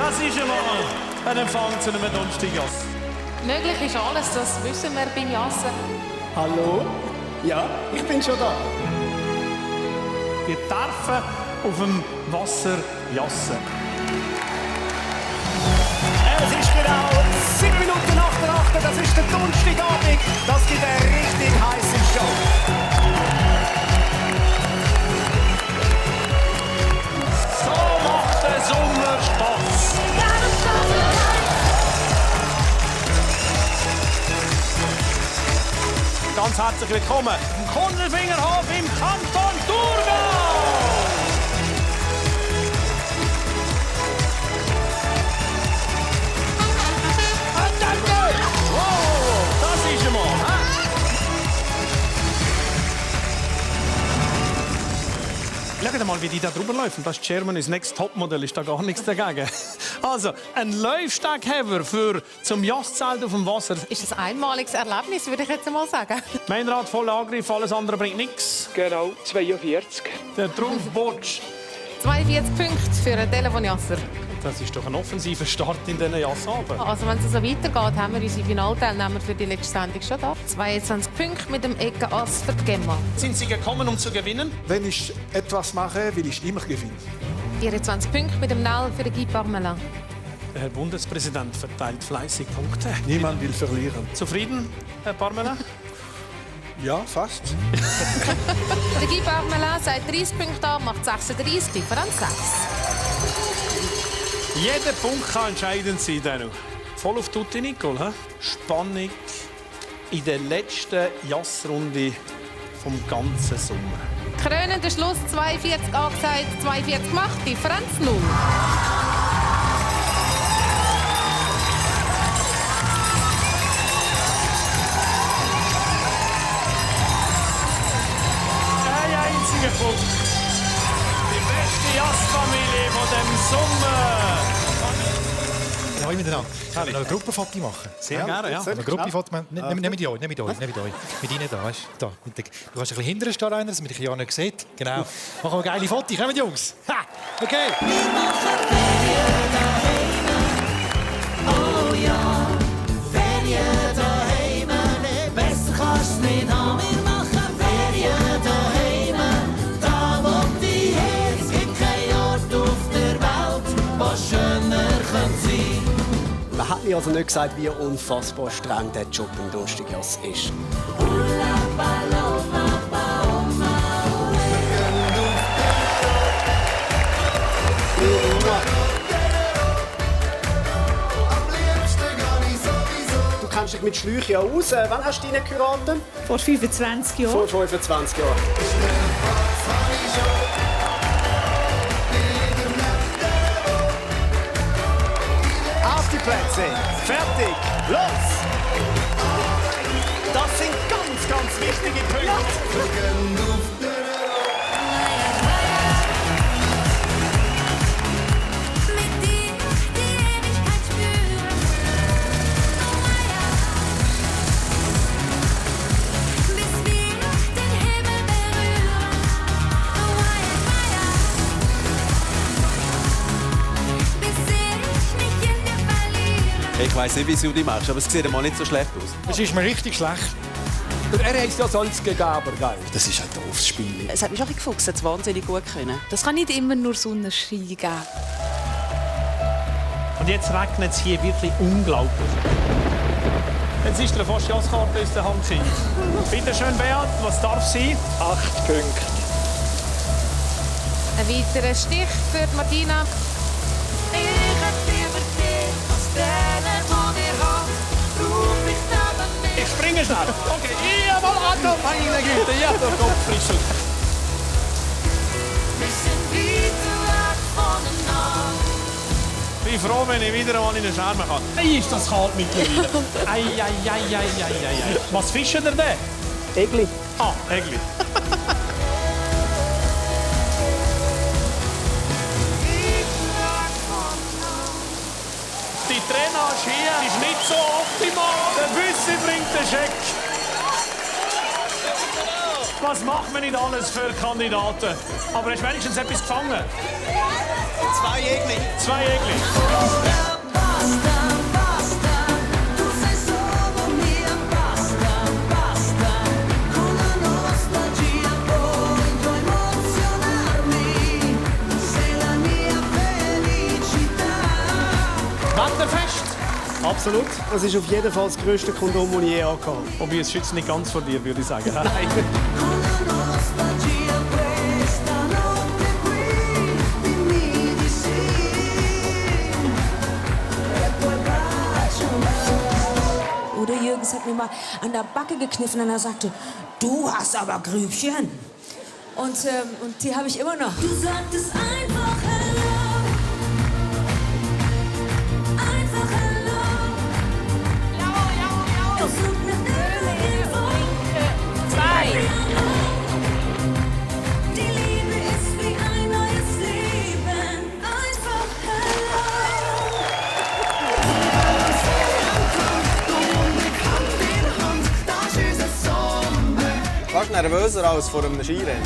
Das ist einmal ein Empfang zu einem Donnerstagjass. Möglich ist alles, das wissen wir beim Jassen. Hallo? Ja, ich bin schon da. Wir dürfen auf dem Wasser jassen. Es ist genau 7 Minuten nach der 8. Das ist der Donnerstagabend. Das gibt eine richtig heiße Show. So macht der Sommer Spaß. Ganz herzlich willkommen im Kondelfingerhof im Kanton Thurgau. Wow, das ist einmal. Schaut mal, wie die da drüber laufen. Das ist Germany's Next Topmodel, ist da gar nichts dagegen. Also, ein Laufstegheber für zum Jasszelt auf dem Wasser. Ist ein einmaliges Erlebnis, würde ich jetzt mal sagen. Meinrad, voller Angriff, alles andere bringt nichts. Genau, 42. Der Trumpfbotsch. 42 Punkte für einen Telefonjasser. Das ist doch ein offensiver Start in diesen Jassabend. Also wenn es so weitergeht, haben wir unsere Finalteilnehmer für die letzte Sendung schon da. 22 Punkte mit dem Eckenass für die Gemma. Sind Sie gekommen, um zu gewinnen? Wenn ich etwas mache, will ich immer gewinnen. 24 Punkte mit dem Nell für den Guy Parmelin. Der Herr Bundespräsident verteilt fleißig Punkte. Niemand will verlieren. Zufrieden, Herr Parmelin? Ja, fast. Der Guy Parmelin sagt 30 Punkte an, macht 36, Differenz 6. Jeder Punkt kann entscheidend sein. Danu. Voll auf Tutti, Nicole. He? Spannung in der letzten Jassrunde vom ganzen Sommer. Krönender Schluss 42 angesagt, 42 gemacht, Differenz 0. Ein einziger Punkt. Die beste Jassfamilie von dem Sommer. Ja, miteinander. Können wir noch ein Gruppenfoto machen? Sehr gerne, ja. Ein Gruppenfoto. Nicht mit euch. Mit Ihnen da. Weißt, da. Du kannst ein bisschen hinterher stehen, Rainer, dass man dich ja nicht sieht. Genau. Machen wir eine geile Foto. Kommt, Jungs. Ha! Okay. Oh ja, Ferien daheim, besser kannst du nicht haben. Wir machen Ferien daheim, da wo die her. Es gibt keinen Ort auf der Welt, wo schöner könnte sein. Man hat mir also nicht gesagt, wie unfassbar streng der Job im Donnerstagjass ist. Du kennst dich mit Schläuchen ja aus. Wann hast du deinen geheiratet? Vor 25 Jahren. Vor 25 Jahren. Auf die Plätze. Fertig. Los! Das sind ganz, ganz wichtige Punkte. Ich weiss nicht, wie du die machst, aber es sieht mal nicht so schlecht aus. Es ist mir richtig schlecht. Er heißt ja Salzgegaber, geil. Das ist ein doofes Spiel. Es hat mich auch gefuchst, es wahnsinnig gut können. Das kann nicht immer nur Sonnenschein geben. Und jetzt regnet es hier wirklich unglaublich. Jetzt ist der fast Jasskarte aus der Hand gefallen. Bitte schön, Beat, was darf sein? 8 Punkte. Ein weiterer Stich für Martina. Ich springe schnell. Okay, jawohl, Anton, meine Güte, ja, der Kopf frisch. Ich bin froh, wenn ich wieder einmal in den Schermen kann. Ei, ist das kalt mittlerweile. Ei. Was fischen ihr denn? Egli. Ah, Egli. Die Drainage hier ist nicht so optimal. Der Büssi bringt den Scheck. Was macht man nicht alles für Kandidaten? Aber hast du wenigstens etwas gefangen? 2 Jägli. 2 Jägli. Wetterfest? Absolut. Das ist auf jeden Fall das grösste Kondom, das ich je hatte. Wobei, es schützt nicht ganz vor dir, würde ich sagen. Nein. Oder Jürgens hat mir mal an der Backe gekniffen und er sagte, du hast aber Grübchen. Und die habe ich immer noch. Du sagtest einfach hello. Einfach hello. Ja. Die Liebe ist wie ein neues Leben. Einfach Fast nervöser als vor einem Skirennen.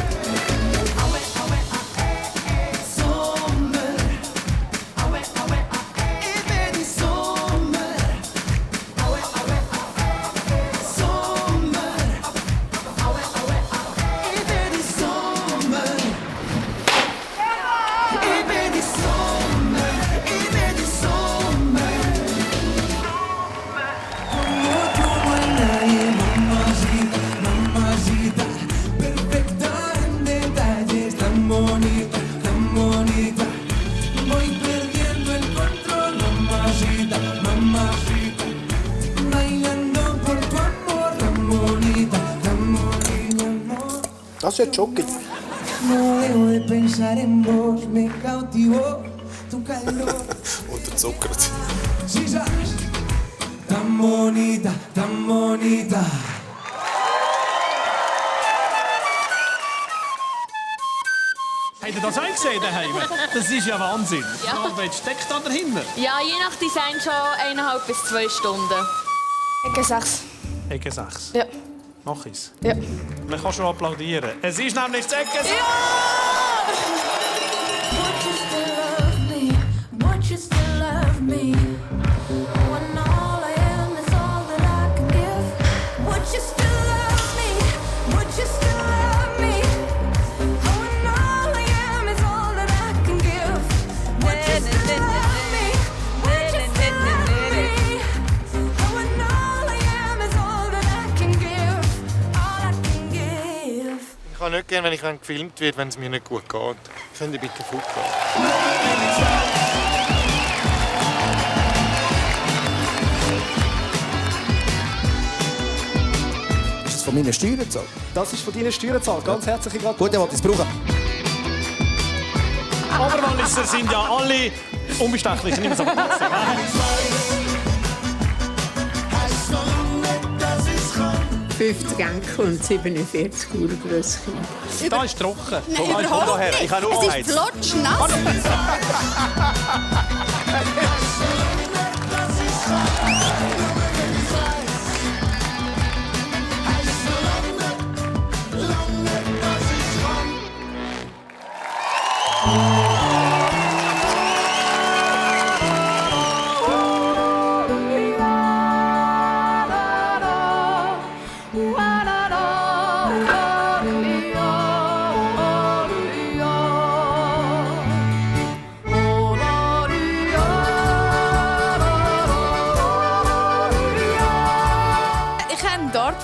Das ist ja Jogging. Unterzuckert. Habt ihr das auch gesehen daheim? Das ist ja Wahnsinn. Ja. Was steckt da dahinter? Ja, je nach Design schon 1,5 bis 2 Stunden. Ecke 6. Ecke 6. Ja. Mach es. Ja. Man kann schon applaudieren. Es ist nämlich das Ecke 6. Ich kann nicht gerne, wenn ich gefilmt werde, wenn es mir nicht gut geht. Könnt ihr bitte fortgehen? Ist das von meinen Steuern gezahlt? Das ist von deinen Steuern gezahlt. Ganz herzliche Gratulation. Gut, ich wollte es brauchen. Oberwalliser sind ja alle unbestechlich. Ich nehme es aber trotzdem. 50 Enkel und 47 Urgroßkinder. Da ist trocken. Nein, Komm überhaupt her, nicht. ich habe nur Es eins. ist flotschnass.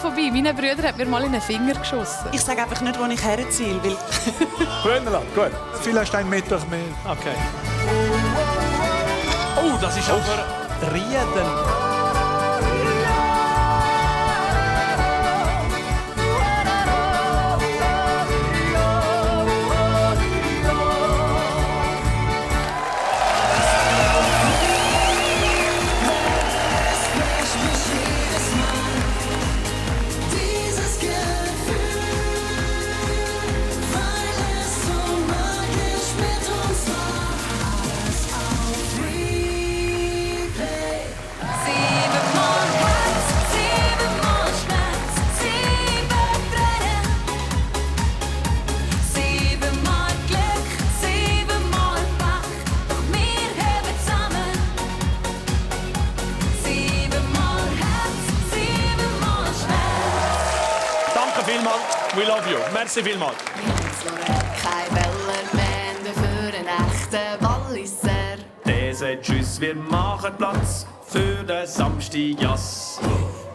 Vorbei. Mein Bruder hat mir mal in den Finger geschossen. Ich sage einfach nicht, wo ich herziele, weil... Brünnerland, gut. Vielleicht 1 Meter mehr. Okay. Oh, das ist aber Rieden. love you. Merci vielmals. Kein Weller mehr für einen echten Walliser. Der sagt Tschüss, wir machen Platz für den Samstagjass.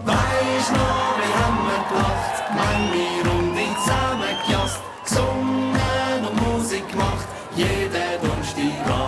Weisst noch, wie haben wir gelacht, wenn wir Runde zusammengejasst, gesungen und Musik gemacht, jeden Donnerstag.